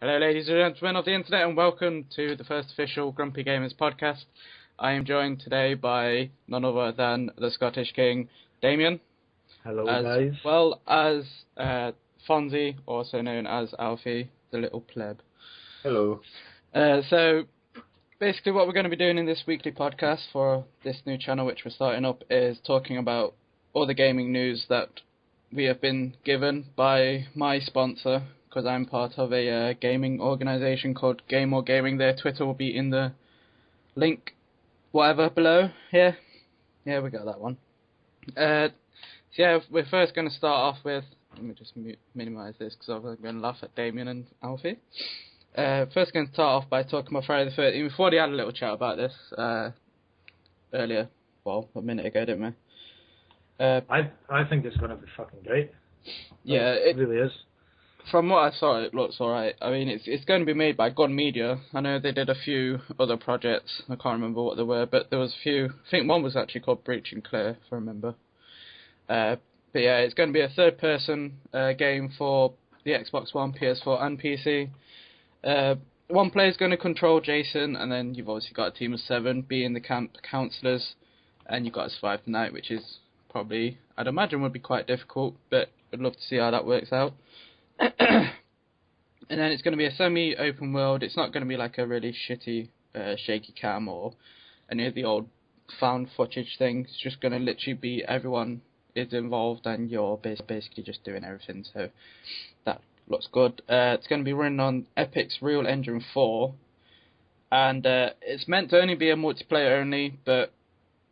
Hello ladies and gentlemen of the internet and welcome to the first official GumpyGamers podcast. I am joined today by none other than the Scottish King, Damien. Hello as well as Fonzie, also known as Alfie, the little pleb. Hello. So basically what we're going to be doing in this weekly podcast for this new channel which we're starting up is talking about all the gaming news that we have been given by my sponsor, because I'm part of a gaming organisation called Game or Gaming. Their Twitter will be in the link, whatever, below here. Yeah, we got that one. So yeah, we're first going to start off with, let me just minimise this because I'm going to laugh at Damien and Alfie. First going to start off by talking about Friday the 13th. We've already had a little chat about this earlier, well, a minute ago, didn't we? I think it's going to be fucking great. Yeah, it really is. From what I saw, it looks alright. I mean, it's going to be made by Gun Media. I know they did a few other projects. I can't remember what they were, but there was a few. I think one was actually called Breach and Clear, if I remember. But yeah, it's going to be a third-person game for the Xbox One, PS4, and PC. One player's going to control Jason, and then you've obviously got a team of 7, being the camp counselors, and you've got to survive the night, which is probably, I'd imagine, would be quite difficult, but I'd love to see how that works out. And then it's going to be a semi-open world. It's not going to be like a really shitty shaky cam or any of the old found footage things. It's just going to literally be everyone is involved and you're basically just doing everything. So that looks good. It's going to be running on Epic's Real Engine 4, and it's meant to only be a multiplayer only, but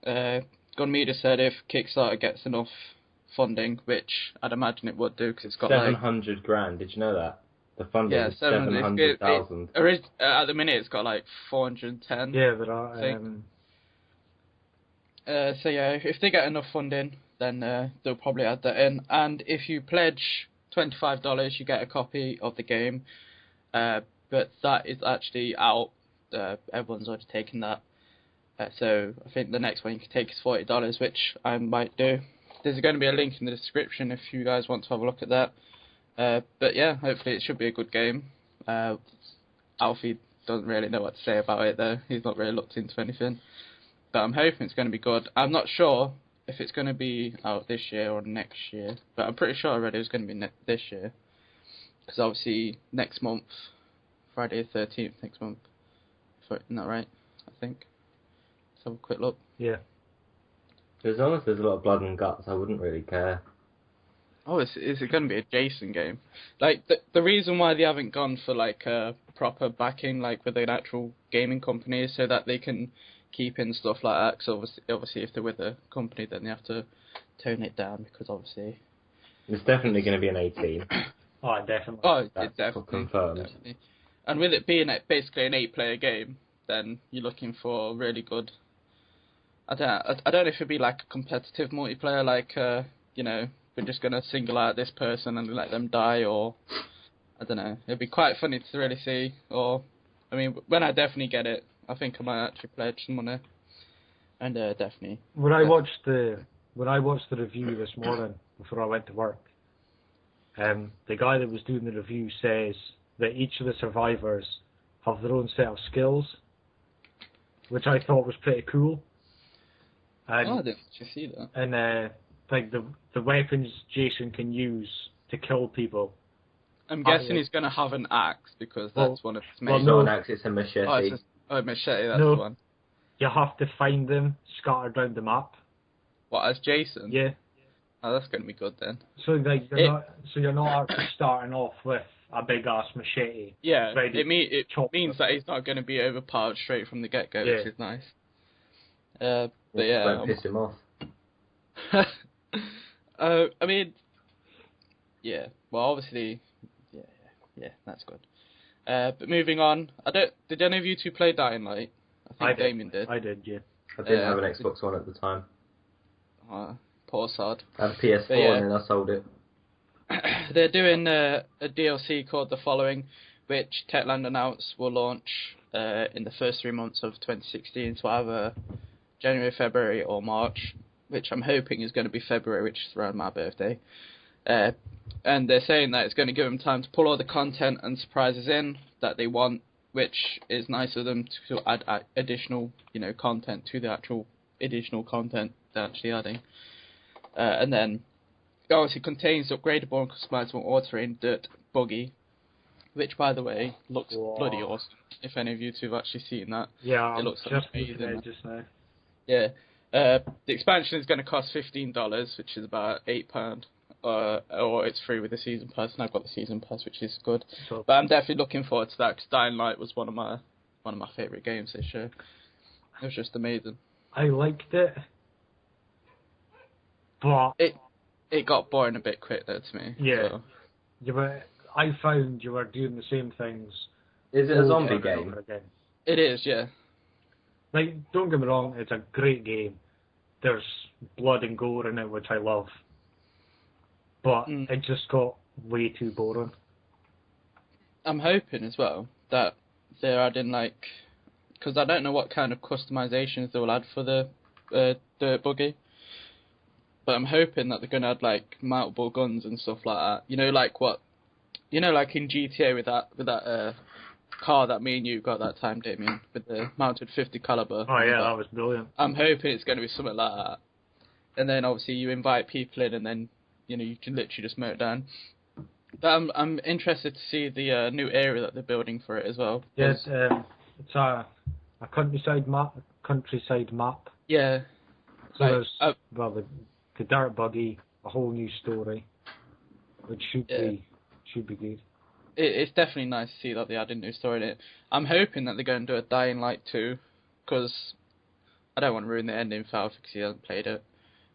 Gun Media said if Kickstarter gets enough funding, which I'd imagine it would do because it's got 700 grand. Did you know that? The funding is 700,000. At the minute, it's got like 410. Yeah, there are. So yeah, if they get enough funding, then they'll probably add that in. And if you pledge $25, you get a copy of the game. But that is actually out. Everyone's already taken that. So I think the next one you can take is $40, which I might do. There's going to be a link in the description if you guys want to have a look at that. But yeah, hopefully it should be a good game. Alfie doesn't really know what to say about it though. He's not really looked into anything. But I'm hoping it's going to be good. I'm not sure if it's going to be out this year or next year. But I'm pretty sure already it's going to be this year. Because obviously next month, Friday the 13th next month. Isn't that right? I think. Let's have a quick look. Yeah. As long as there's a lot of blood and guts, I wouldn't really care. Oh, is it going to be a Jason game? Like, the reason why they haven't gone for, like, proper backing, like, with an actual gaming company is so that they can keep in stuff like that, because obviously if they're with a company, then they have to tone it down, because obviously... It's definitely going to be an 18. Oh, definitely. Oh, That's it's definitely. confirmed. Definitely. And with it being basically an 8-player game, then you're looking for really good... I don't know if it'd be like a competitive multiplayer, like, you know, we're just going to single out this person and let them die, or, I don't know. It'd be quite funny to really see, or, I mean, when I definitely get it, I think I might actually pledge some money, and definitely. When I watched the review this morning, before I went to work, the guy that was doing the review says that each of the survivors have their own set of skills, which I thought was pretty cool. I didn't actually see that. And like the weapons Jason can use to kill people. I'm guessing he's going to have an axe, because that's one of his main... Well, no, an axe, it's a machete. Machete, that's no, the one. You have to find them scattered around the map. What, as Jason? Yeah. Oh, that's going to be good then. So like you're not actually starting off with a big ass machete. Yeah, it means that he's not going to be overpowered straight from the get-go, which is nice. But yeah, Don't piss him off. I mean, yeah. Well, obviously, yeah, that's good. But moving on, did any of you two play Dying Light? I think Damien did. I did, yeah. I didn't have an Xbox One at the time. Poor sod. I had a PS4 and then I sold it. They're doing a DLC called The Following, which Techland announced will launch in the first 3 months of 2016, so either January, February or March, which I'm hoping is going to be February, which is around my birthday. And they're saying that it's going to give them time to pull all the content and surprises in that they want, which is nice of them to add additional, content to the actual additional content they're actually adding. And then it obviously contains upgradable and customizable all-terrain dirt buggy, which, by the way, looks bloody awesome. If any of you two have actually seen that, yeah, it looks just amazing. Just now. Yeah, the expansion is going to cost $15, which is about £8. Or it's free with the season pass, and I've got the season pass, which is good. So, but I'm definitely looking forward to that, because Dying Light was one of my favourite games this year. It was just amazing. I liked it, but it got boring a bit quick though to me. Yeah, so. I found you were doing the same things. Is it a zombie game? Again. It is, yeah. Like, don't get me wrong, it's a great game. There's blood and gore in it, which I love. But it just got way too boring. I'm hoping as well that they're adding, because I don't know what kind of customizations they'll add for the dirt buggy, but I'm hoping that they're going to add mountable guns and stuff like that. Like in GTA with that car that me and you got that time, Damien, with the mounted 50 caliber. Oh yeah, that was brilliant. I'm hoping it's going to be something like that, and then obviously you invite people in, and then you can literally just mow it down. But I'm interested to see the new area that they're building for it as well. Yes, it's a countryside map. Yeah. So there's the dirt buggy, a whole new story, which should be good. It's definitely nice to see that they added a new story in it. I'm hoping that they're going to do a Dying Light 2, because I don't want to ruin the ending for Alfie because he hasn't played it.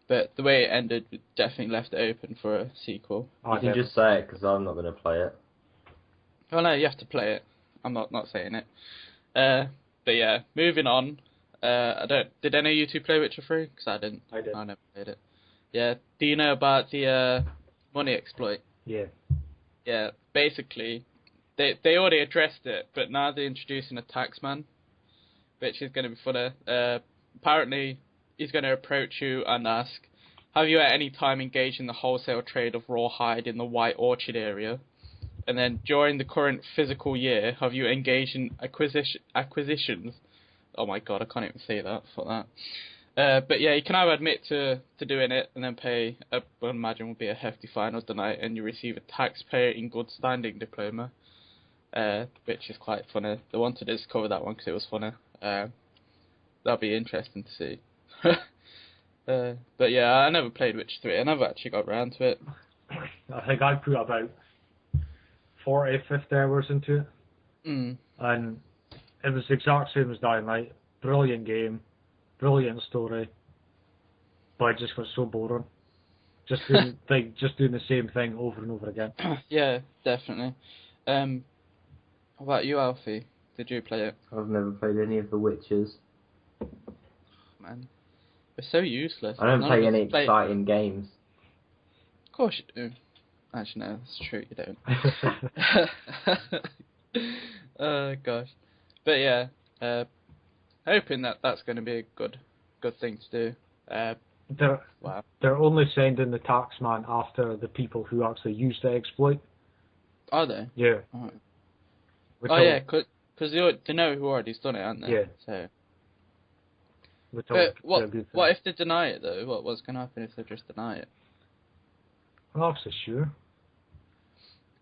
But the way it ended definitely left it open for a sequel. You can just say it, because I'm not going to play it. Well, no, you have to play it. I'm not saying it. But yeah, moving on. Did any of you two play Witcher 3? Because I didn't. I did. I never played it. Yeah. Do you know about the money exploit? Yeah. Yeah. Basically, they already addressed it, but now they're introducing a taxman, which is going to be funny. Apparently, he's going to approach you and ask, have you at any time engaged in the wholesale trade of rawhide in the White Orchard area? And then during the current physical year, have you engaged in acquisitions? Oh my god, I can't even say that. Fuck that. But yeah, you can either admit to doing it and then pay, I would imagine would be a hefty fine, or deny it, and you receive a taxpayer in good standing diploma, which is quite funny. They wanted us to cover that one because it was funny. That'll be interesting to see. But yeah, I never played Witcher 3. I never actually got around to it. I think I put about 40, 50 hours into it. And it was the exact same as Dying Light. Brilliant game, brilliant story, but it just got so boring. Just doing the same thing over and over again. Yeah, definitely. What about you, Alfie? Did you play it? I've never played any of the Witchers. Man, we're so useless. I don't play any exciting games. Of course you do. Actually, no, that's true, you don't. Oh, gosh. But yeah, hoping that that's going to be a good thing to do. They're only sending the taxman after the people who actually used the exploit. Are they? Yeah. Oh yeah, because they know who already's done it, aren't they? Yeah. So. But what if they deny it though? What's going to happen if they just deny it? I'm not so sure.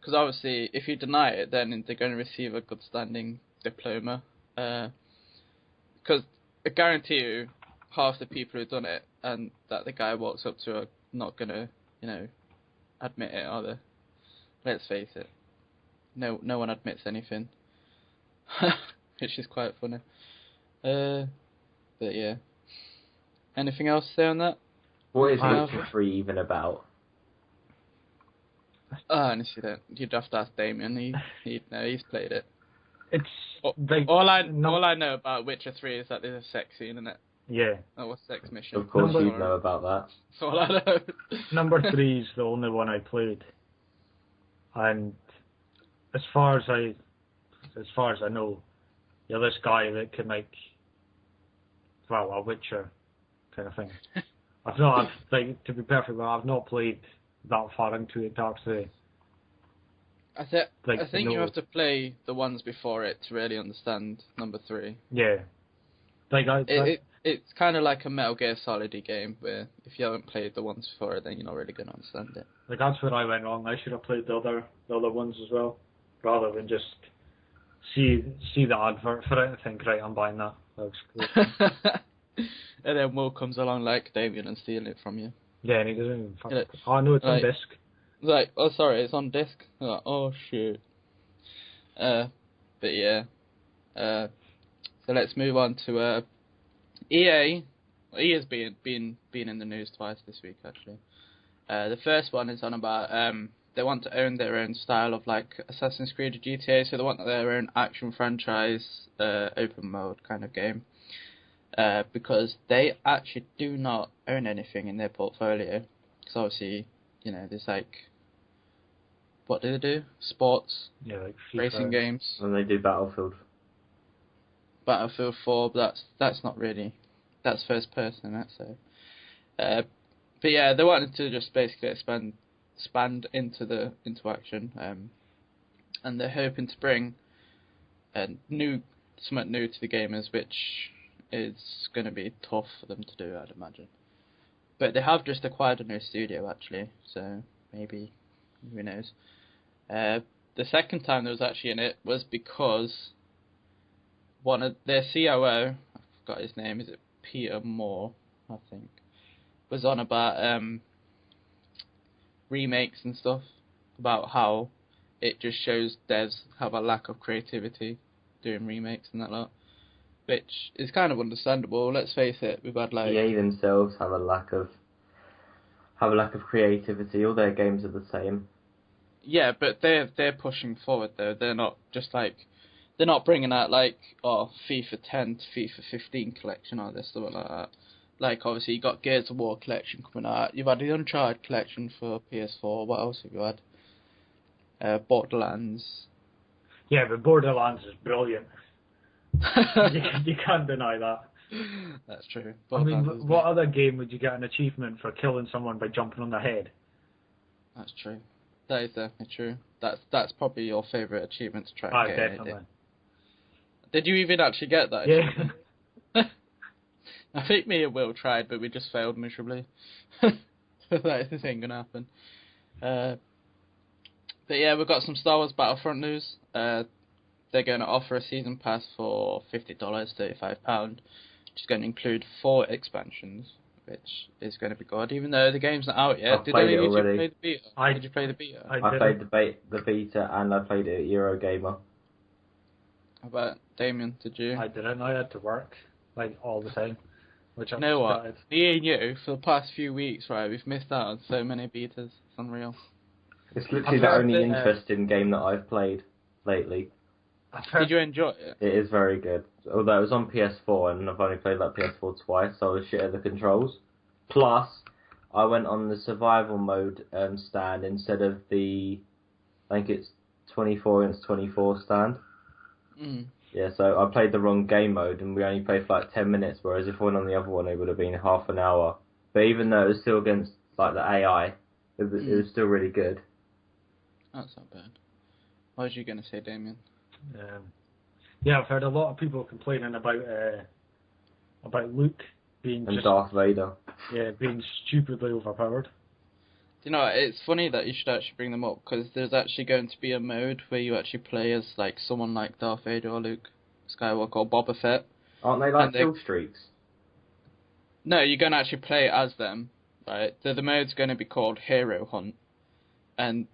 Because obviously, if you deny it, then they're going to receive a good standing diploma. Because I guarantee you, half the people who've done it and that the guy walks up to are not going to, admit it, are they? Let's face it. No one admits anything. Which is quite funny. But yeah. Anything else to say on that? What is Witcher 3 even about? Honestly, you'd have to ask Damien. He'd know. He's played it. It's all I know about Witcher 3 is that there's a sex scene in it. Yeah. Oh, a sex mission. Of course you'd know about that. That's all I know. Number 3 is the only one I played, and as far as I know, you're this guy that can a Witcher kind of thing. To be perfect, I've not played that far into it to actually. I think you have to play the ones before it to really understand number 3. Yeah. It's kind of like a Metal Gear Solid game, where if you haven't played the ones before it, then you're not really going to understand it. Like, that's where I went wrong. I should have played the other ones as well, rather than just see the advert for it and think, right, I'm buying that. That looks cool. And then Will comes along like Damien and stealing it from you. Yeah, and he doesn't even fucking... Oh, no, it's on disc. Like, oh, sorry, it's on disc. Like, oh, shoot. But yeah. So let's move on to EA. EA has been in the news twice this week, actually. The first one is on about they want to own their own style of like Assassin's Creed or GTA, so they want their own action franchise, open mode kind of game. Because they actually do not own anything in their portfolio. Because obviously, there's like, what do they do? Sports, like racing games. And they do Battlefield 4, but that's not really, that's first person, that's so. But yeah, they wanted to just basically expand into action, and they're hoping to bring something new to the gamers, which is going to be tough for them to do, I'd imagine. But they have just acquired a new studio, actually, so maybe, who knows. The second time they was actually in it was because one of their COO, I forgot his name, is it Peter Moore, I think, was on about remakes and stuff, about how it just shows devs have a lack of creativity doing remakes and that lot, which is kind of understandable. Let's face it, we've had like EA themselves have a lack of creativity. All their games are the same. Yeah, but they're pushing forward though. They're not just like, they're not bringing out like FIFA 10 to FIFA 15 collection or this stuff like that. Like obviously you got Gears of War collection coming out. You've had the Uncharted collection for PS4. What else have you had? Borderlands. Yeah, but Borderlands is brilliant. you can't deny that. That's true. I mean, what other game would you get an achievement for killing someone by jumping on their head? That's true. That is definitely true. That's probably your favourite achievement to try and get. Definitely. Did you even actually get that? Yeah. I think me and Will tried, but we just failed miserably. That is the thing gonna happen. But yeah, we've got some Star Wars Battlefront news. They're going to offer a season pass for $50, £35, which is going to include 4 expansions, which is going to be good, even though the game's not out yet. Did any of you play the beta? Did you play the beta? I played the beta and I played it at Eurogamer. How about Damien? Did you? I didn't. I had to work like all the time, which you know what? Me and you, for the past few weeks, right, we've missed out on so many betas. It's unreal. It's literally the only interesting game that I've played lately. Did you enjoy it? It is very good. Although it was on PS4 and I've only played that PS4 twice, so I was shit at the controls. Plus, I went on the survival mode stand instead of the, I think it's 24 against 24 stand. Mm. Yeah, so I played the wrong game mode and we only played for like 10 minutes, whereas if I went on the other one it would have been half an hour. But even though it was still against like the AI, it was still really good. That's not bad. What was you going to say, Damien? Yeah, I've heard a lot of people complaining about Luke being and Darth Vader. Yeah, being stupidly overpowered. You know, it's funny that you should actually bring them up, because there's actually going to be a mode where you actually play as like someone like Darth Vader or Luke Skywalker or Boba Fett. Aren't they like kill streaks? No, you're going to actually play as them, right? The mode's going to be called Hero Hunt, and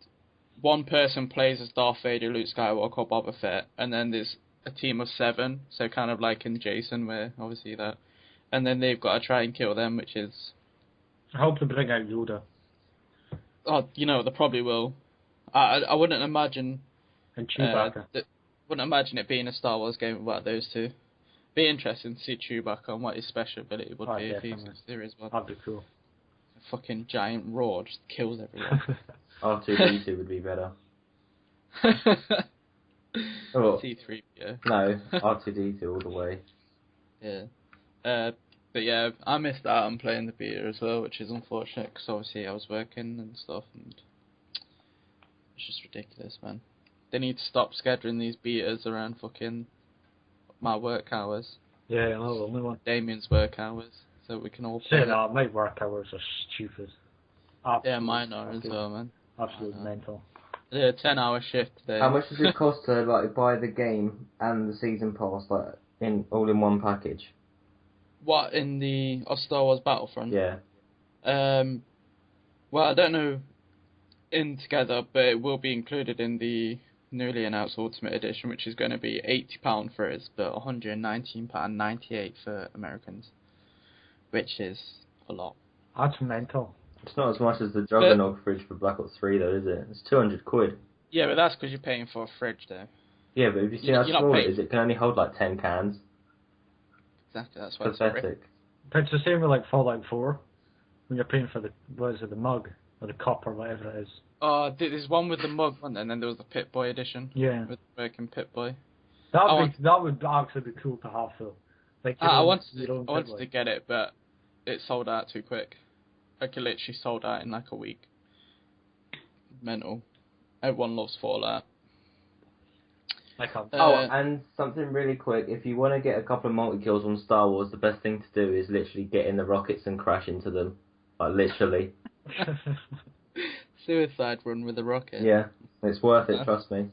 one person plays as Darth Vader, Luke Skywalker, or Boba Fett, and then there's a team of 7, so kind of like in Jason, where obviously that, and then they've got to try and kill them, which is... I hope to bring out Yoda. Oh, you know, they probably will. I wouldn't imagine... And Chewbacca. Wouldn't imagine it being a Star Wars game about those two. Be interesting to see Chewbacca and what his special ability would be if there is one. That'd be cool. A fucking giant roar just kills everyone. R2-D2 would be better. C3, yeah. No, R2-D2 all the way. Yeah. But yeah, I missed out on playing the beta as well, which is unfortunate because obviously I was working and stuff, and it's just ridiculous, man. They need to stop scheduling these betas around fucking my work hours. Yeah, I know the only one. Damien's work hours, so we can all play. Say that, my work hours are stupid. Yeah, mine are as well, man. Absolutely mental. Yeah, 10-hour shift today. How much does it cost to like buy the game and the season pass like all in one package? What, in the Star Wars Battlefront? Yeah. Well, I don't know in together, but it will be included in the newly announced Ultimate Edition, which is going to be £80 for us, but £119.98 for Americans, which is a lot. That's mental. It's not as much as the Juggernaut fridge for Black Ops 3 though, is it? It's 200 quid. Yeah, but that's because you're paying for a fridge, though. Yeah, but if you see how small it is, it can only hold like 10 cans. Exactly, that's why Pathetic. But it's the same with like Fallout 4, when you're paying for the, what is it, the mug, or the cup, or whatever it is. Oh, there's one with the mug, and then there was the Pip-Boy edition. Yeah. With the American Pip-Boy. That would actually be cool to have, though. Like, I wanted to get it, but it sold out too quick. Like, it literally sold out in like a week. Mental. Everyone loves Fallout. I can't. And something really quick, if you want to get a couple of multi-kills on Star Wars, the best thing to do is literally get in the rockets and crash into them. Like, literally. Suicide run with a rocket. Yeah, it's worth it, trust me.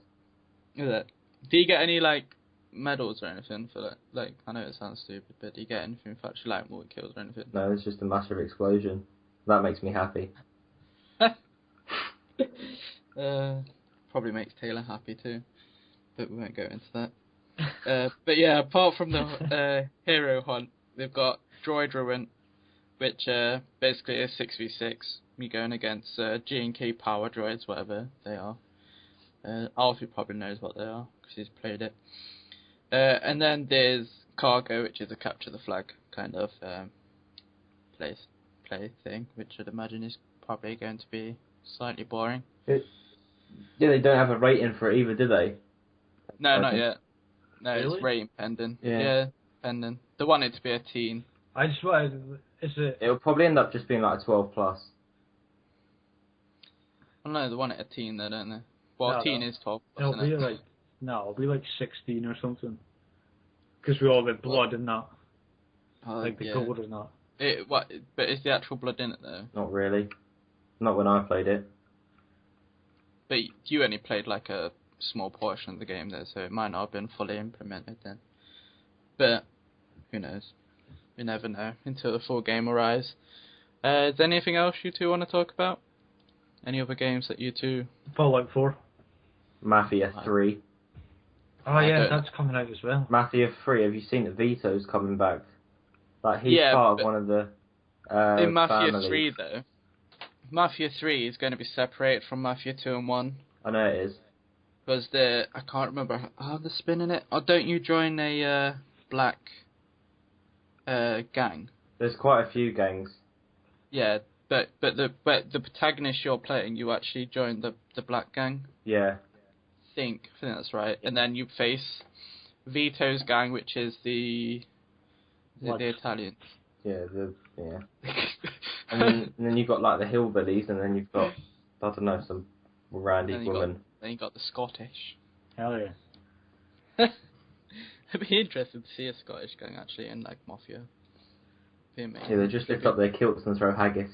Is it? Do you get any, like, medals or anything for that? Like, I know it sounds stupid, but do you get anything for actually, like, multi-kills or anything? No, it's just a massive explosion. That makes me happy. Probably makes Taylor happy too, but we won't go into that. But yeah, apart from the hero hunt, they've got Droid Ruin, which basically is 6v6. You're going against G&K power droids, whatever they are. Alfie probably knows what they are because he's played it. And then there's Cargo, which is a capture the flag kind of play thing, which I'd imagine is probably going to be slightly boring. Yeah, they don't have a rating for it either, do they? No, not yet. No, Really? It's rating pending. Yeah. Pending. They want it to be a teen. I just wanted, is it... It'll probably end up just being like a 12 plus. Well, no, they want it a teen though, don't they? Well, No, teen no. is 12 plus, It'll be isn't it? like... No, it'll be like 16 or something. Because we all get blood in that. Like the gold and that. But is the actual blood in it though? Not really. Not when I played it. But you only played like a small portion of the game there, so it might not have been fully implemented then. But who knows? You never know until the full game arrives. Is there anything else you two want to talk about? Any other games that you two... Fallout 4. Mafia 3. Oh yeah, that's coming out as well. Mafia 3, have you seen that Vito's coming back? Like, he's part of one of the in Mafia families. 3 though, Mafia 3 is going to be separated from Mafia 2 and 1. I know it is. Because I can't remember how they're spinning it. Or don't you join a black gang? There's quite a few gangs. Yeah, but the protagonist you're playing, you actually join the black gang. Yeah. I think that's right. And then you face Vito's gang, which is the Italians. Yeah, and then you've got like the hillbillies, and then you've got, I don't know, some randy woman. Then you got the Scottish. Hell yeah. It'd be interesting to see a Scottish gang actually in like Mafia. Yeah, they just lift up their kilts and throw haggis.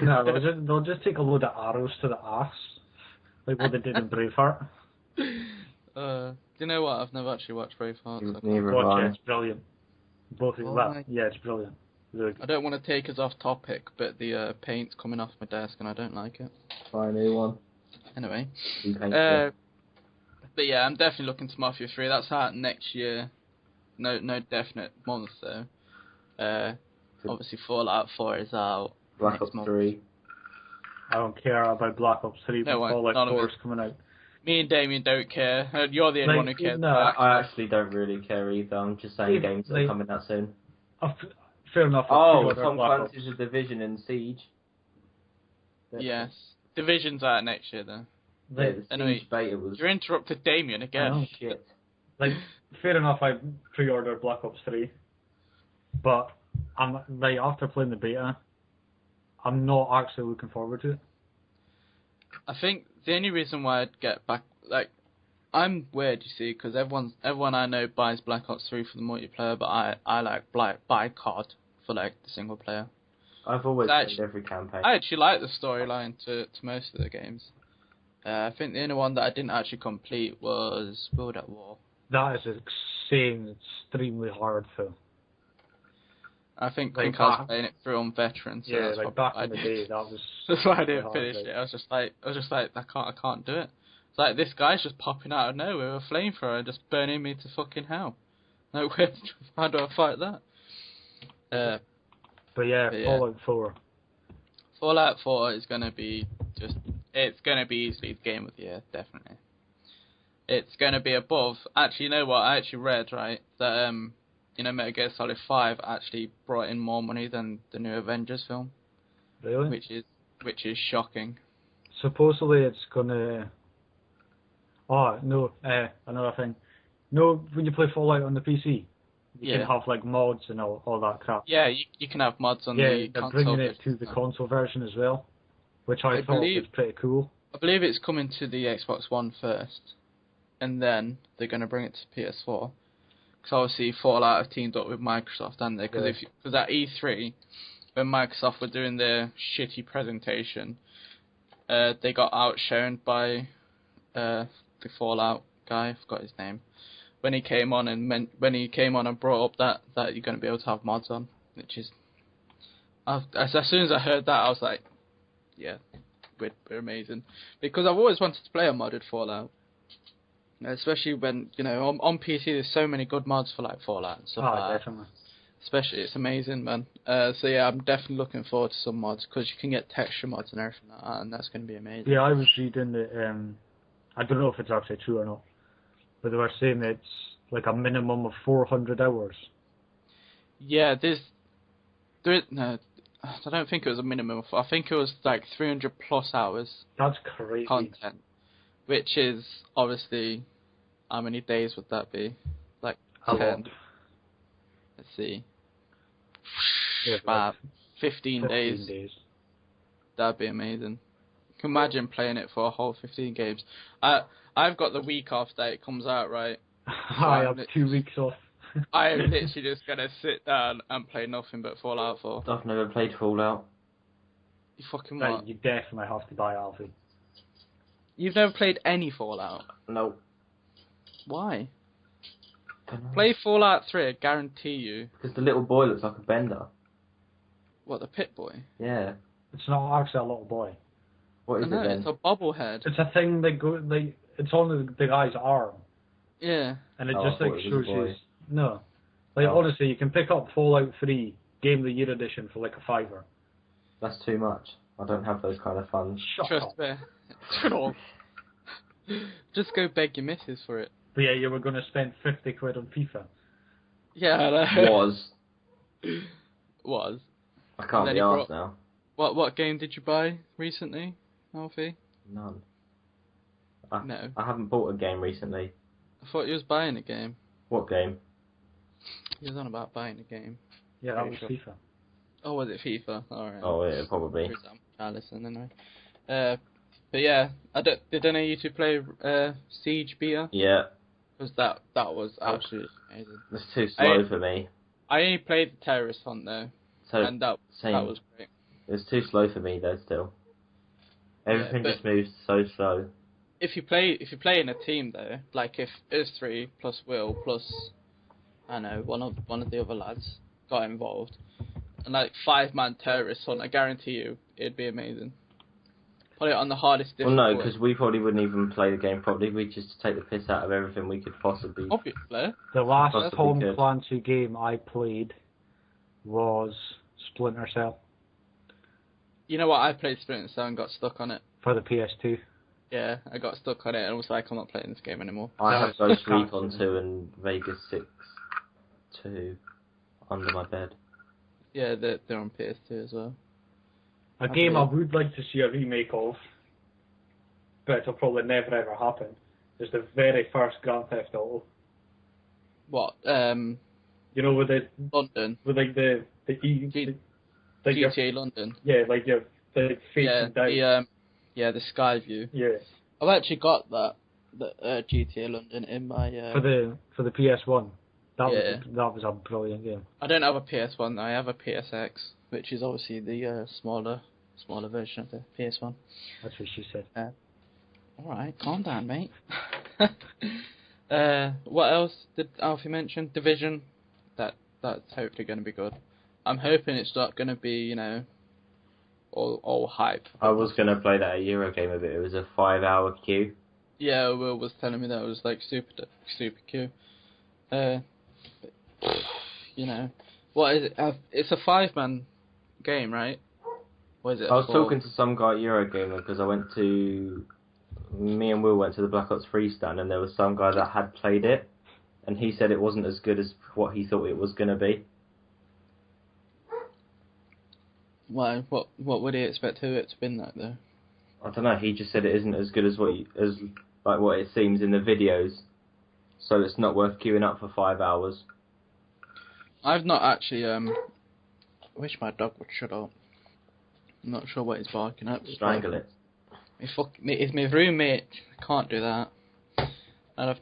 No, they'll just take a load of arrows to the arse, like what they did in Braveheart. Do you know what? I've never actually watched Braveheart. Watch it, it's brilliant. Both of you, yeah, it's brilliant. Really. I don't want to take us off topic, but the paint's coming off my desk and I don't like it. Try a new one. Anyway. But yeah, I'm definitely looking to Mafia 3. That's out next year. No definite month though. Obviously Fallout 4 is out. Black Ops 3. I don't care about Black Ops 3, but Fallout 4 is coming out. Me and Damien don't care. You're the only one who cares. No, I actually don't really care either. I'm just saying games that are coming out soon. Fair enough. Tom Clancy's The Division and Siege. Yes. Division's out next year though. Yeah, the Siege beta was... You're interrupted Damien again. Oh shit. Like, fair enough, I pre-ordered Black Ops 3. but I'm like after playing the beta, I'm not actually looking forward to it. I think the only reason why I'd get back, like, I'm weird, you see, because everyone I know buys Black Ops 3 for the multiplayer, but I like buy COD for like the single player. I've always played every campaign. I actually like the storyline to most of the games. I think the only one that I didn't actually complete was World at War. That is extremely hard though. I think Like I was playing it through on veteran. So yeah, that's like back in the day, that was. That's why I didn't hard, finish like. it. I was just like, I can't do it. It's like this guy's just popping out of nowhere with a flamethrower and just burning me to fucking hell. Like, how do I fight that? But yeah, Fallout 4. Fallout 4 is gonna be it's gonna be easily the game of the year, definitely. It's gonna be above. Actually, you know what? I actually read that Metal Gear Solid 5 actually brought in more money than the new Avengers film. Really? Which is shocking. Supposedly it's gonna. Oh no! Another thing. No, when you play Fallout on the PC, you can have like mods and all that crap. Yeah, you can have mods on the console. Yeah, they're bringing it to the console version as well, which I thought was pretty cool. I believe it's coming to the Xbox One first, and then they're going to bring it to PS4. Because obviously Fallout have teamed up with Microsoft, haven't they? Because at E3, when Microsoft were doing their shitty presentation, they got outshone by the Fallout guy. I forgot his name. When he came on and brought up that you're going to be able to have mods on, which is, as soon as I heard that, I was like, yeah, we're amazing, because I've always wanted to play a modded Fallout, especially when on PC there's so many good mods for like Fallout and stuff like that. Definitely. Especially, it's amazing, man. So yeah, I'm definitely looking forward to some mods because you can get texture mods and everything like that, and that's going to be amazing. Yeah, I was reading that. I don't know if it's actually true or not, but they were saying it's like a minimum of 400 hours. Yeah, no, I don't think it was a minimum. I think it was like 300 plus hours. That's crazy. Content, which is obviously, how many days would that be? Like 10. Let's see. Yeah, about 15 days. That'd be amazing. Can imagine playing it for a whole 15 games. I've got the week off that it comes out, right? I have 2 weeks off. I am literally just gonna sit down and play nothing but Fallout 4. I've never played Fallout. You fucking what? You definitely have to buy Alfie. You've never played any Fallout? No. Why? Play Fallout 3, I guarantee you. Because the little boy looks like a bender. What, the Pit Boy? Yeah. It's not actually a little boy. What is it then? It's a bobblehead. It's a thing it's on the guy's arm. Yeah. And it just like shows his. No. Honestly, you can pick up Fallout 3 Game of the Year Edition for like a $5. That's too much. I don't have those kind of funds. Trust me. Just go beg your missus for it. But yeah, you were going to spend 50 quid on FIFA. Yeah, I know. Was. I can't be arsed now. What game did you buy recently, Alfie? None. No. I haven't bought a game recently. I thought you was buying a game. What game? You was on about buying a game. Yeah, that was FIFA. Oh, was it FIFA? Alright. Oh, yeah, probably. Allison, anyway. But yeah, did any of you two play Siege Beta? Yeah. Because that was absolutely amazing. It's too slow for me. I only played the Terrorist Hunt though, and that was great. It's too slow for me though. Still, everything just moves so slow. If you play in a team though, like if us 3 plus Will plus I know one of the other lads got involved, and like 5-man Terrorist Hunt, I guarantee you it'd be amazing. Put it on the hardest difficulty. Well, no, because we probably wouldn't even play the game properly. We'd just take the piss out of everything we could possibly. Obviously. The last Tom Clancy game I played was Splinter Cell. You know what? I played Splinter Cell and got stuck on it. For the PS2. Yeah, I got stuck on it and I was like, I'm not playing this game anymore. I have Ghost Recon 2 and Vegas 6 2 under my bed. Yeah, they're on PS2 as well. A game I would like to see a remake of, but it'll probably never ever happen, is the very first Grand Theft Auto. What? You know, with the London. with like the like your, GTA London. yeah, like your the Yeah, facing down. the sky view. Yeah. I've actually got the GTA London in my. For the PS1. That Yeah. was a brilliant game. I don't have a PS1. I have a PSX, which is obviously the smaller version of the PS1. That's what she said. All right, calm down, mate. What else did Alfie mention? Division. That's hopefully going to be good. I'm hoping it's not going to be, all hype. I was going to play that a Eurogame, but it was a 5-hour queue. Yeah, Will was telling me that it was like super queue. What is it? It's a 5-man game, right? What is it? I was talking to some guy at Eurogamer because me and Will went to the Black Ops 3 stand, and there was some guy that had played it, and he said it wasn't as good as what he thought it was going to be. Why? What would he expect it to been like though? I don't know. He just said it isn't as good as what it seems in the videos, so it's not worth queuing up for 5 hours. I've not actually. I wish my dog would shut up. I'm not sure what he's barking at. Strangle it. It's my roommate. I can't do that. I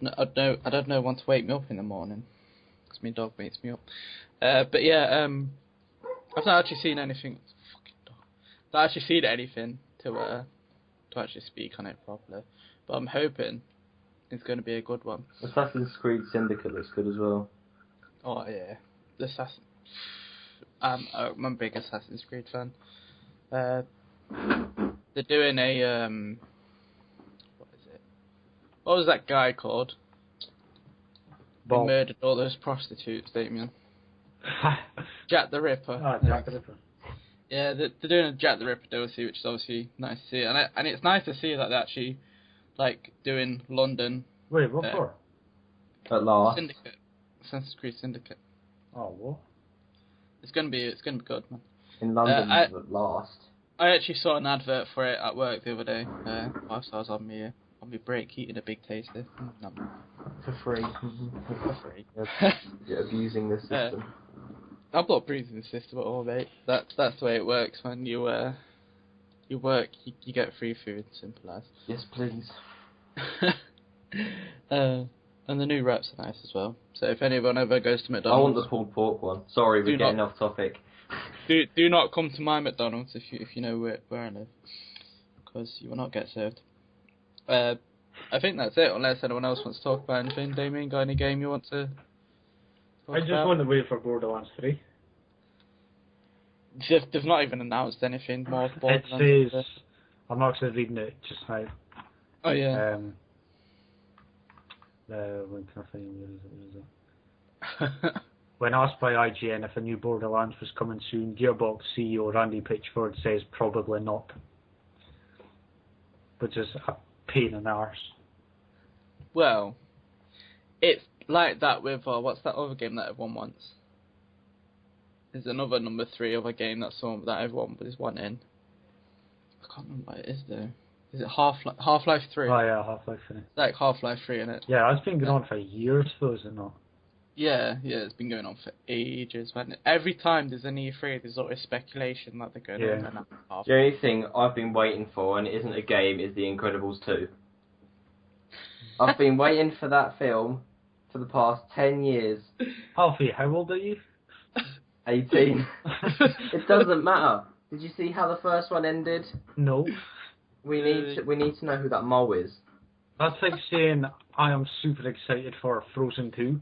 don't know want to wake me up in the morning because my dog wakes me up. But yeah, I've not actually seen anything. Fucking dog. Not actually seen anything to actually speak on it properly. But I'm hoping it's going to be a good one. Assassin's Creed Syndicate looks good as well. Oh yeah, I'm a big Assassin's Creed fan. They're doing a what is it? What was that guy called? He murdered all those prostitutes, Damien. Jack the Ripper. Oh, Jack the Ripper. Yeah, they're doing a Jack the Ripper DLC, which is obviously nice to see, and it's nice to see that they're actually doing London. Wait, what for? At last. Syndicate, Assassin's Creed Syndicate. Oh, what? It's gonna be good, man. In London at last. I actually saw an advert for it at work the other day. Whilst I was on my break eating a big taster. For free. For free. You're abusing the system. I'm not abusing the system at all, mate. That's the way it works. When you work, you get free food. Simple as. Yes, please. And the new wraps are nice as well. So if anyone ever goes to McDonald's, I want the pulled pork one. Sorry, we're getting off topic. Do not come to my McDonald's if you know where I live, because you will not get served. I think that's it, unless anyone else wants to talk about anything. Damien, got any game you want to talk I just about? want to wait for Borderlands 3. They've not even announced anything more. It says, I'm actually reading it just now. Oh yeah. When can I find where is it? When asked by IGN if a new Borderlands was coming soon, Gearbox CEO Randy Pitchford says probably not. Which is a pain in the arse. Well, it's like that with what's that other game that everyone wants? There's another number 3 other game that everyone is wanting. I can't remember what it is though. Is it Half-Life 3? Oh yeah, Half-Life 3. Like Half-Life 3 in it. Yeah, it's been going on for years though, is it not? Yeah, it's been going on for ages. Man. Every time there's an E3, there's always speculation that they're going to announce half. The only thing I've been waiting for, and it isn't a game, is The Incredibles 2. I've been waiting for that film for the past 10 years. Alfie, how old are you? 18. It doesn't matter. Did you see how the first one ended? No. We need to know who that mole is. That's like saying I am super excited for Frozen 2.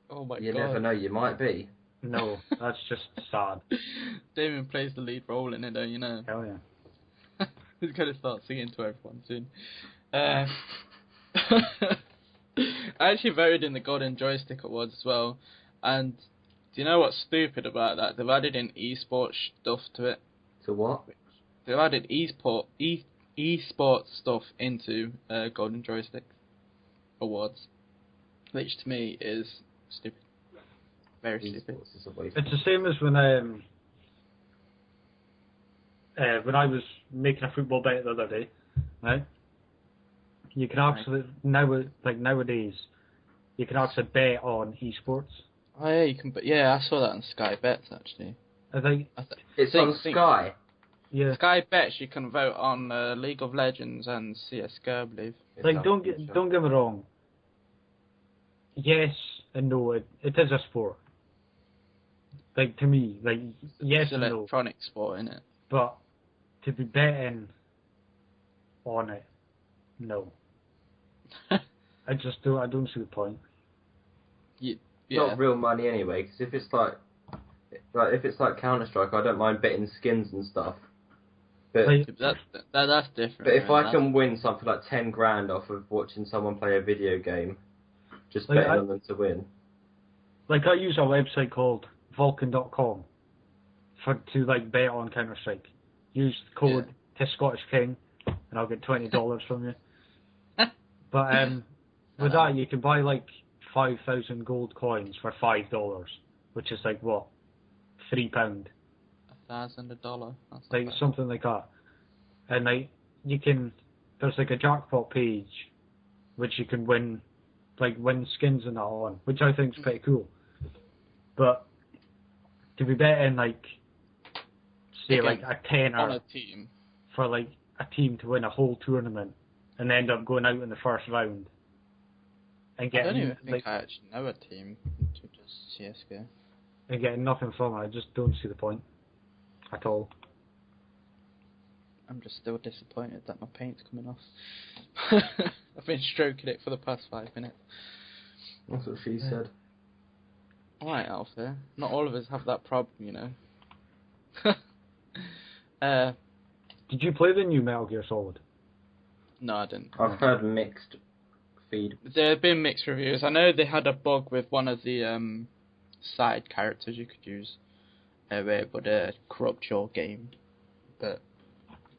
Oh my god. You never know, you might be. No, that's just sad. Damien plays the lead role in it, don't you know? Hell yeah. He's going to start singing to everyone soon. I actually voted in the Golden Joystick Awards as well, and do you know what's stupid about that? They've added in esports stuff to it. To what? They've added esports stuff into Golden Joystick Awards, which to me is stupid. Very stupid. It's the same as when I was making a football bet the other day, right? You can actually nowadays you can actually bet on esports. Oh yeah, you can. But yeah, I saw that on Sky Bets actually. I think, It's on Sky. yeah. Sky Bets you can vote on League of Legends and CS:GO, I believe. Like, don't get me wrong. Yes and no, it is a sport. Like, to me, like, yes It's and no. electronic sport, isn't it? But to be betting on it, no. I don't see the point. Yeah. Not real money anyway, because if it's like if it's like Counter-Strike, I don't mind betting skins and stuff. But Like, that's different. but if right? I can win something like 10 grand off of watching someone play a video game, just Like, betting on them to win. like, I use a website called Vulcan.com to like bet on Counter-Strike. Use the code TScottishKing and I'll get $20 from you. But with that you can buy like 5,000 gold coins for $5, which is like what, £3. $1,000. That's Like something like that. And like there's like a jackpot page which you can win skins and that on, which I think is pretty cool. But to be betting like say like a tenner on a team for like a team to win a whole tournament and end up going out in the first round and I getting don't even think I actually know a team to just CS:GO. and getting nothing from it, I just don't see the point at all. I'm just still disappointed that my paint's coming off. I've been stroking it for the past 5 minutes. That's what she said. Alright, Alpha. Not all of us have that problem, you know. Did you play the new Metal Gear Solid? No, I didn't. I've heard mixed feed. There have been mixed reviews. I know they had a bug with one of the side characters you could use, where it would corrupt your game. But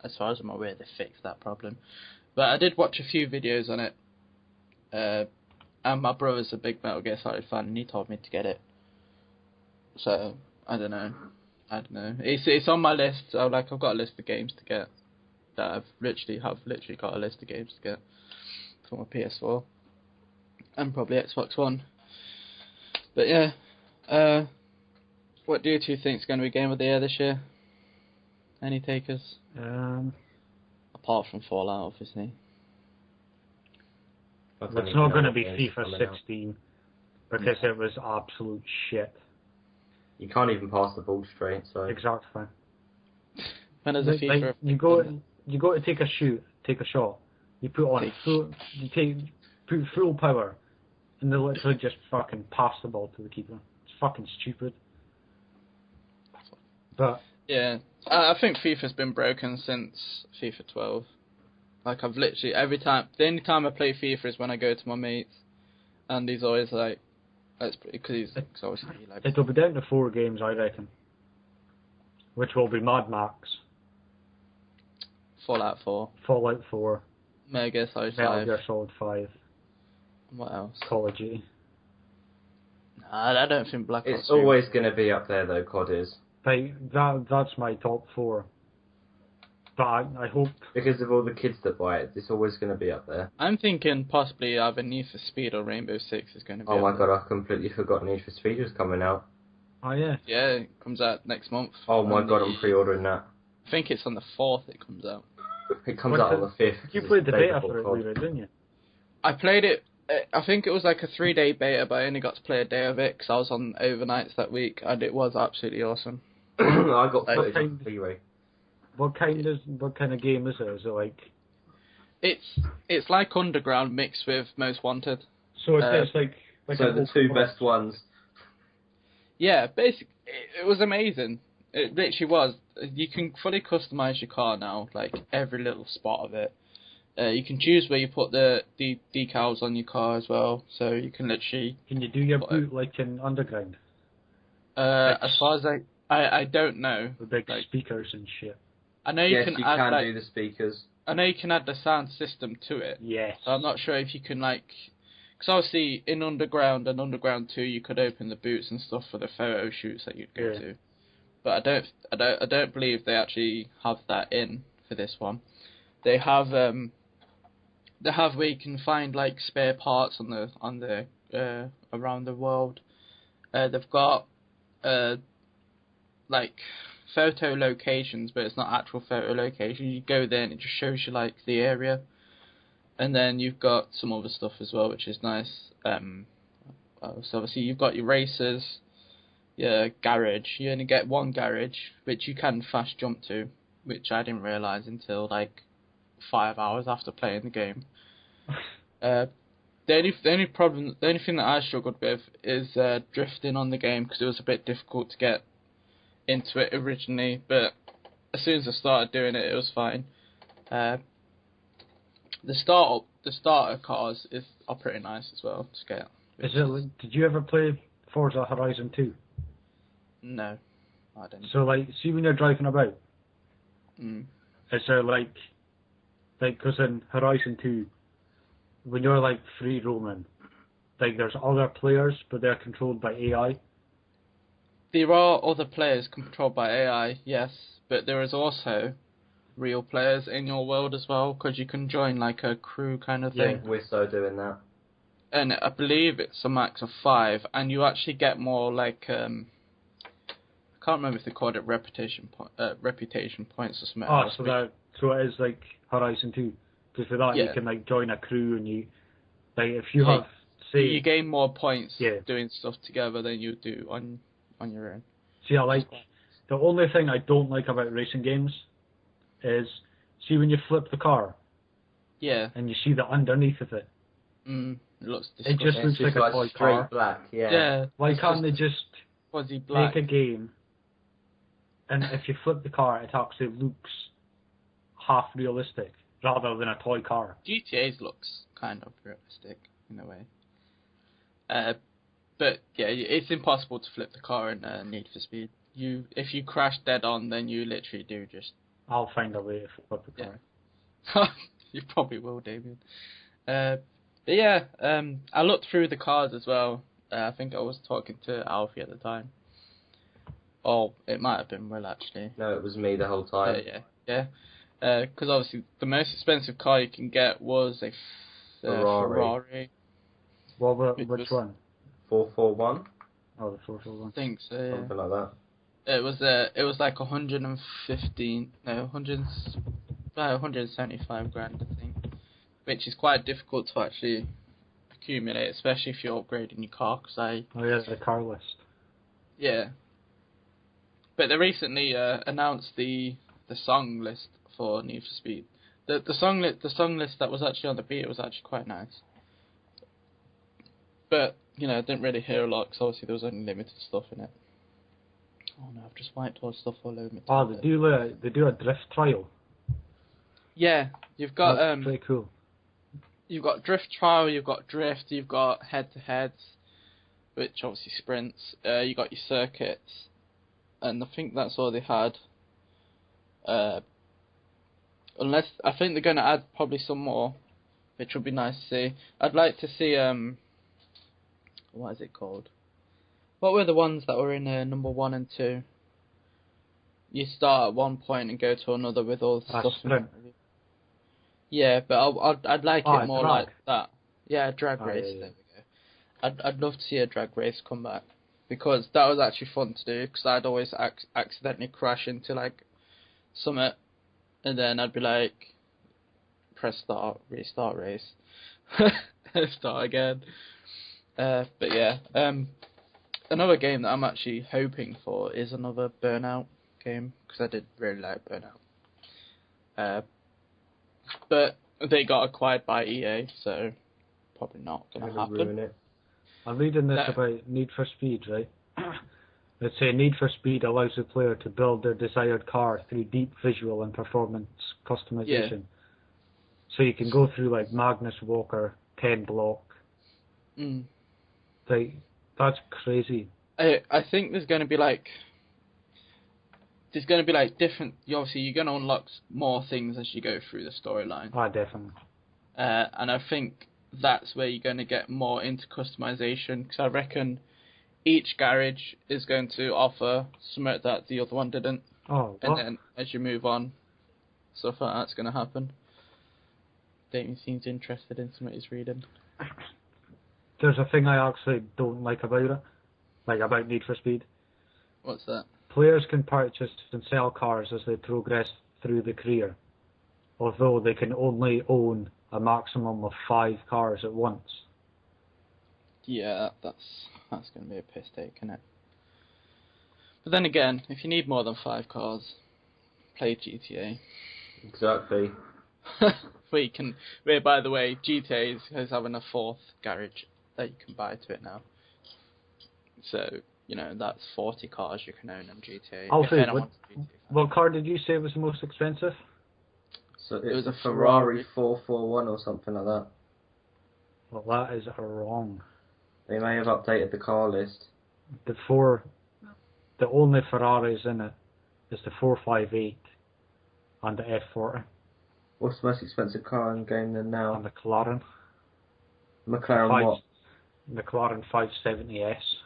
as far as I'm aware, they fixed that problem. But I did watch a few videos on it, and my brother's a big Metal Gear Solid fan, and he told me to get it. So I don't know. It's on my list. I've got a list of games to get. That I've literally got a list of games to get for my PS4 and probably Xbox One. But yeah, what do you two think is going to be Game of the Year this year? Any takers? Apart from Fallout, obviously. It's not going to be FIFA 16 because it was absolute shit. You can't even pass the ball straight, so... Exactly. When is a FIFA? Like, you go to take a shot. You put on put full power, and they literally just fucking pass the ball to the keeper. It's fucking stupid. But yeah, I think FIFA's been broken since FIFA 12. Like I've literally the only time I play FIFA is when I go to my mates, and he's always like, because he's obviously like. It'll be down to 4 games, I reckon. Which will be Mad Max, Fallout 4, Fallout 4, Metal Gear Solid 5. Metal Gear Solid 5. What else? Call of Duty. Nah, I don't think Black Ops. It's always going to be up there though, COD is. Like, that's my top 4. But I hope... Because of all the kids that buy it, it's always going to be up there. I'm thinking possibly either Need for Speed or Rainbow Six is going to be Oh my up there. god, I completely forgot Need for Speed was coming out. Oh yeah. Yeah, it comes out next month. Oh my god, I'm pre-ordering that. I think it's on the 4th it comes out. It comes out on the 5th. You played the beta for it, Leroy, didn't you? I played it, I think it was like a 3-day beta, but I only got to play a day of it because I was on overnights that week, and it was absolutely awesome. I got footage of Leroy. What kind of game is it? Is it like... It's like Underground mixed with Most Wanted. So it's like so the 2 best ones. Yeah, basically, it was amazing. It literally was. You can fully customize your car now, like every little spot of it. You can choose where you put the decals on your car as well, so you can literally... Can you do your boot like in Underground? As far as I don't know. With big speakers and shit. I know you yes, can you add can do the speakers. I know you can add the sound system to it. Yes. So I'm not sure if you can because obviously in Underground and Underground 2 you could open the boots and stuff for the photo shoots that you'd go to. But I don't believe they actually have that in for this one. They have where you can find like spare parts on the around the world. They've got like photo locations, but it's not actual photo locations. You go there and it just shows you like the area, and then you've got some other stuff as well, which is nice. So obviously you've got your races, your garage. You only get one garage, which you can fast jump to, which I didn't realise until like 5 hours after playing the game. The only thing that I struggled with is drifting on the game, because it was a bit difficult to get into it originally, but as soon as I started doing it, it was fine. The starter cars are pretty nice as well to get. Did you ever play Forza Horizon 2? No, I didn't. So, like, see when you're driving about, is there, like, because in Horizon 2, when you're, like, free roaming, like, there's other players, but they're controlled by AI? There are other players controlled by AI, yes, but there is also real players in your world as well, because you can join, like, a crew kind of thing. Yeah, we're so doing that. And I believe it's a max of 5, and you actually get more, like, I can't remember if they called it reputation points or something else. So it is like Horizon 2. Because for that you can like join a crew, and you like if you have you gain more points Yeah. doing stuff together than you do on your own. See, I like the only thing I don't like about racing games is see when you flip the car Yeah. and you see the underneath of it. It looks It disgusting. just looks like a toy straight car. black. Yeah. Yeah. Why it's can't they just just fuzzy black? make a game and if you flip the car it actually looks half realistic rather than a toy car? GTA's looks kind of realistic in a way. But yeah, it's impossible to flip the car in Need for Speed. If you crash dead on, then you literally do just. I'll find a way to flip the car. Yeah. You probably will, Damien. But yeah, I looked through the cars as well. I think I was talking to Alfie at the time. Oh, it might have been Will actually. No, it was me the whole time. Yeah. Because obviously the most expensive car you can get was a Ferrari. Which one? 441. Oh, the 441. I think so. Yeah. Something like that. It was like 175 grand, I think, which is quite difficult to actually accumulate, especially if you're upgrading your car. The car list. Yeah. But they recently announced the song list for Need for Speed. The song list that was actually on the beta was actually quite nice. But I didn't really hear a lot because obviously there was only limited stuff in it. Oh no, I've just wiped all the stuff all over me. Oh, they do a drift trial. Yeah, you've got That's pretty cool. You've got drift trial, you've got drift, you've got head-to-heads, which obviously sprints. You got your circuits, and I think that's all they had. Unless I think they're going to add probably some more, which would be nice to see. I'd like to see what is it called? What were the ones that were in number 1 and 2? You start at one point and go to another with all the stuff. Sprint. Yeah, but I'd like it more drag. like that. Yeah, drag race. Yeah. There we go. I'd love to see a drag race come back, because that was actually fun to do. Because I'd always accidentally crash into like summit, and then I'd be like, press start, restart race, start again. But yeah, another game that I'm actually hoping for is another Burnout game, because I did really like Burnout. But they got acquired by EA, so probably not going to happen. Ruin it. I'm reading this about Need for Speed, right? Let's say Need for Speed allows the player to build their desired car through deep visual and performance customization. Yeah. So you can go through like Magnus Walker, 10 block. Like, that's crazy. I think there's going to be like different. Obviously, you're going to unlock more things as you go through the storyline. Definitely. And I think that's where you're going to get more into customization, because I reckon each garage is going to offer something that the other one didn't. Oh, and then as you move on, stuff like that's going to happen. Damien seems interested in something he's reading. There's a thing I actually don't like about it. like about Need for Speed. What's that? Players can purchase and sell cars as they progress through the career, although they can only own a maximum of 5 cars at once. Yeah, that's going to be a piss take, isn't it? But then again, if you need more than 5 cars, play GTA. Exactly. Where, by the way, GTA is having a 4th garage that you can buy to it now. So, that's 40 cars you can own on GTA. Alfie, what car did you say was the most expensive? So it was a Ferrari 441 or something like that. Well, that is wrong. They may have updated the car list. The only Ferraris in it is the 458 and the F40. What's the most expensive car in the game then now? And the McLaren. What? McLaren 570S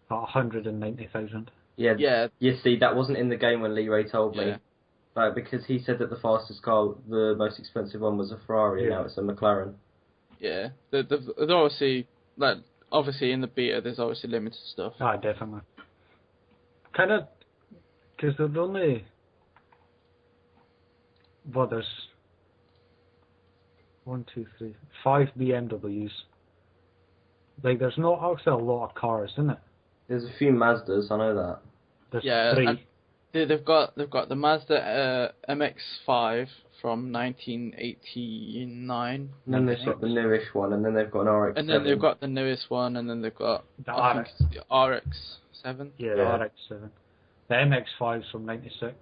at 190,000. Yeah. You see, that wasn't in the game when Lee Ray told me. Like, because he said that the fastest car, the most expensive one, was a Ferrari, and now it's a McLaren. Yeah. There's obviously in the beta, there's obviously limited stuff. Ah, definitely. Kind of, because there's only, there's 5 BMWs. Like, there's not actually a lot of cars, isn't it? There's a few Mazdas, I know that. There's 3. They've got the Mazda MX-5 from 1989. And then they've got the newish one, and then they've got an RX-7. And then they've got the newest one, and then they've got the RX. The RX-7. Yeah, the RX-7. The MX-5's from 96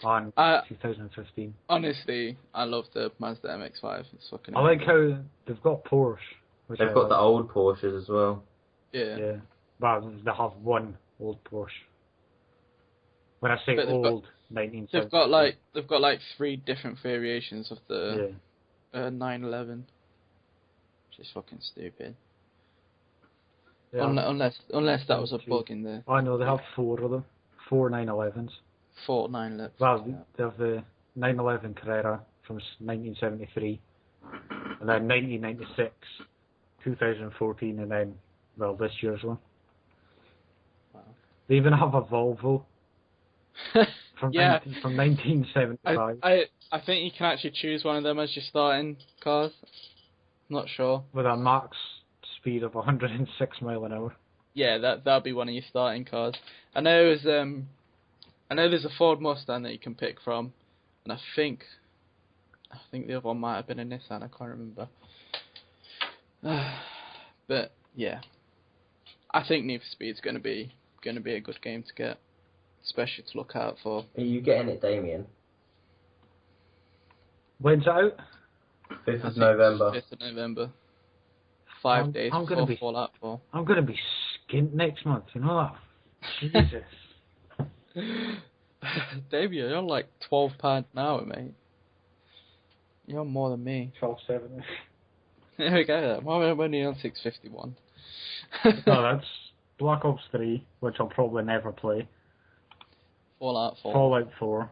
and 2015. Honestly, I love the Mazda MX-5. It's fucking I like how they've got Porsche. They've got the old Porsches as well. Yeah. Well, they have one old Porsche. When I say old, 1970. They've got like 3 different variations of the 911, which is fucking stupid. Yeah. Unless that was a bug in there. I know they have 4 of them, 4 911s. 4 911s. Well, they have the 911 Carrera from 1973, and then 1996, 2014, and then this year's one. Wow. They even have a Volvo. From 1975. I think you can actually choose one of them as your starting cars. Not sure. With a max speed of 106 mile an hour. Yeah, that'll be one of your starting cars. I know there's a Ford Mustang that you can pick from, and I think the other one might have been a Nissan. I can't remember. But yeah, I think Need for Speed's going to be a good game to get. Especially to look out for. Are you getting it, Damien? When's it out? 5th of November. 5th of November. 5 days before Fallout 4. I'm going to be skint next month, you know that? Jesus. Damien, you're like £12 an hour, mate. You're more than me. 12.70. There we go. I'm only on 651. No, that's Black Ops 3, which I'll probably never play. Fallout 4. Fallout 4.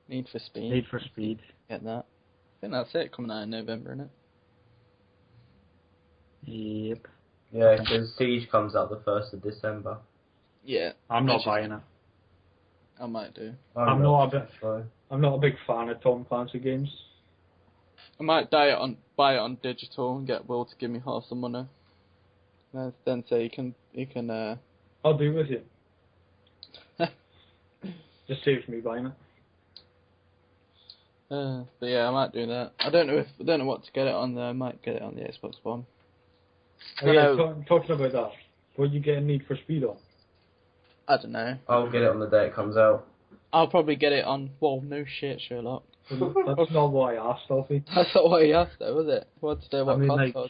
Need for Speed. Need for Speed. Get that. I think that's it coming out in November, isn't it? Yep. Yeah, because Siege comes out the 1st of December. Yeah. I'm not buying it. I might do. I'm not a big fan of Tom Clancy games. I might buy it on digital and get Will to give me half the money. Then say you can I'll do it with you. Just saves me buying it. But yeah, I might do that. I don't know what to get it on there. I might get it on the Xbox One. Talking about that, what you getting Need for Speed on? I don't know. I'll get it on the day it comes out. I'll probably get it on. Well, no shit, Sherlock. That's not what I asked, Alfie. That's not what he asked, though, was it? What console?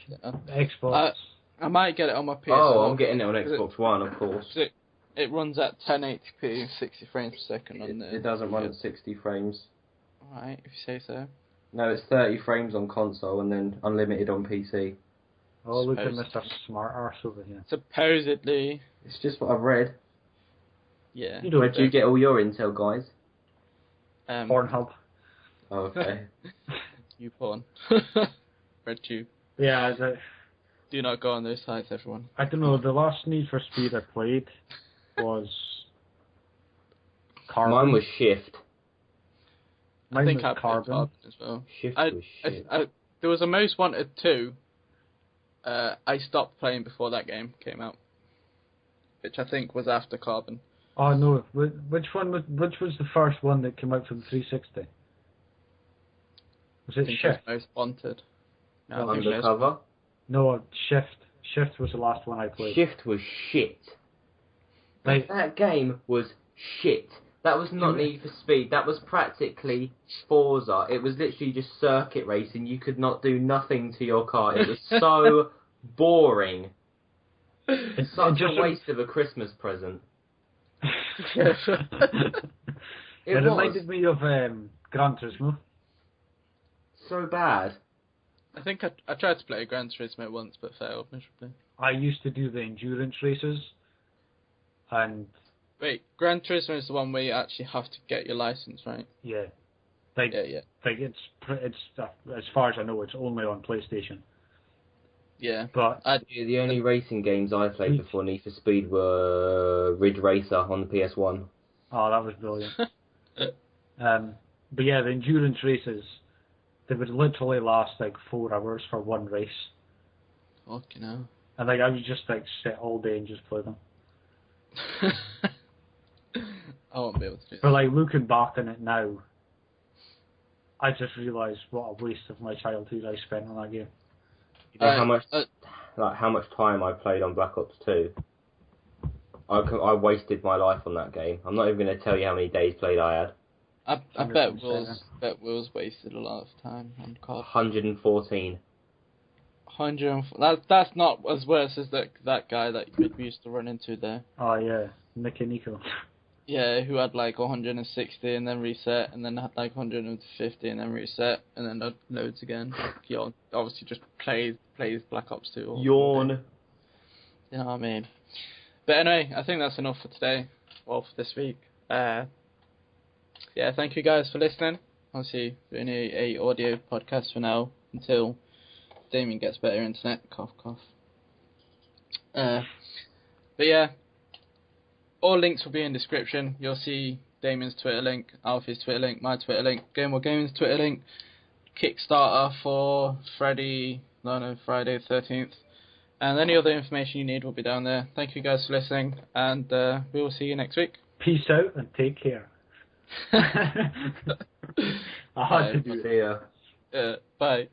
Xbox. I might get it on my PS. Oh, I'm getting it on Xbox One, of course. It runs at 1080p, 60 frames per second on there. It doesn't run at 60 frames. Alright, if you say so. No, it's 30 frames on console and then unlimited on PC. Oh, look at Mr. Smart Arse over here. Supposedly. It's just what I've read. Yeah. Where do you get all your intel, guys? Pornhub. Oh, okay. You porn. RedTube. Yeah, Do not go on those sites, everyone. I don't know, the last Need for Speed I played was Carbon. Mine was Shift. Mine I think was I played Carbon. Carbon as well. Shift was shit. There was a Most Wanted 2. I stopped playing before that game came out, which I think was after Carbon. Oh no, which was the first one that came out for the 360? Was I it think Shift? it was Most Wanted. No, I think Undercover. No, Shift. Shift was the last one I played. Shift was shit. Like, That game was shit. That was not Need for Speed. That was practically Forza. It was literally just circuit racing. You could not do nothing to your car. It was so boring. It's such a waste of a Christmas present. it reminded me of Gran Turismo. So bad. I think I tried to play Gran Turismo once, but failed miserably. I used to do the endurance races, and Wait, Gran Turismo is the one where you actually have to get your license, right? yeah, like it's as far as I know, it's only on PlayStation. Yeah. But The only racing games I played before Need for Speed were Ridge Racer on the PS1. Oh, that was brilliant. But yeah, the endurance races, they would literally last like 4 hours for one race. Fucking hell. And like I would just like sit all day and just play them. I won't be able to do that. But like looking back on it now, I just realised what a waste of my childhood I spent on that game. You know how much time I played on Black Ops 2? I wasted my life on that game. I'm not even going to tell you how many days played I had. I bet Will's wasted a lot of time on COD. 114. That's not as worse as that guy that we used to run into there. Oh yeah, Nicky Nico. Yeah, who had like 160 and then reset, and then had like 150 and then reset, and then had loads again. He obviously just plays Black Ops 2. Yawn. You know what I mean? But anyway, I think that's enough for today. Well, for this week. Yeah, thank you guys for listening. Obviously, we're in a audio podcast for now until Damien gets better internet. Cough, cough. But yeah. All links will be in description. You'll see Damien's Twitter link, Alfie's Twitter link, my Twitter link, Gamers Twitter link, Kickstarter for Friday the 13th. And any other information you need will be down there. Thank you guys for listening, and we will see you next week. Peace out and take care. I had to do it. See ya. Bye.